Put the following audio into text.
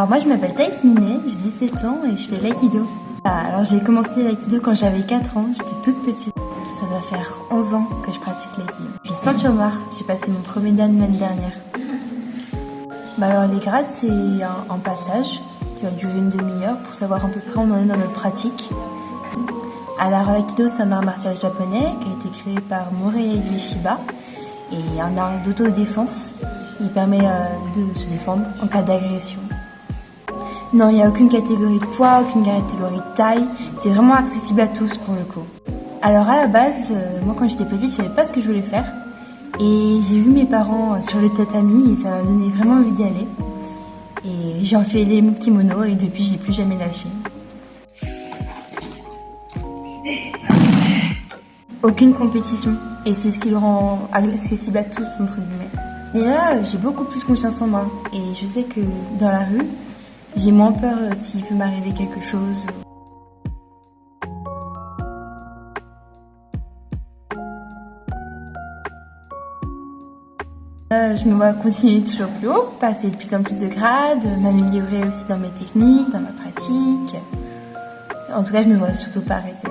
Alors moi je m'appelle Thaïs Minet, j'ai 17 ans et je fais l'aïkido. Alors j'ai commencé l'aïkido quand j'avais 4 ans, j'étais toute petite. Ça doit faire 11 ans que je pratique l'aïkido. Je suis ceinture noire, j'ai passé mon premier dan l'année dernière. Alors les grades c'est un passage qui va durer une demi-heure pour savoir à peu près où on en est dans notre pratique. Alors l'aïkido c'est un art martial japonais qui a été créé par Morihei Ueshiba et un art d'autodéfense. Il permet de se défendre en cas d'agression. Non, il n'y a aucune catégorie de poids, aucune catégorie de taille. C'est vraiment accessible à tous pour le coup. Alors à la base, moi quand j'étais petite, je savais pas ce que je voulais faire. Et j'ai vu mes parents sur le tatami et ça m'a donné vraiment envie d'y aller. Et j'ai enfilé mon kimono et depuis, je l'ai plus jamais lâché. Aucune compétition. Et c'est ce qui le rend accessible à tous, entre guillemets. Déjà, j'ai beaucoup plus confiance en moi. Et je sais que dans la rue, j'ai moins peur s'il peut m'arriver quelque chose. Je me vois continuer toujours plus haut, passer de plus en plus de grades, m'améliorer aussi dans mes techniques, dans ma pratique. En tout cas, je me vois surtout pas arrêter.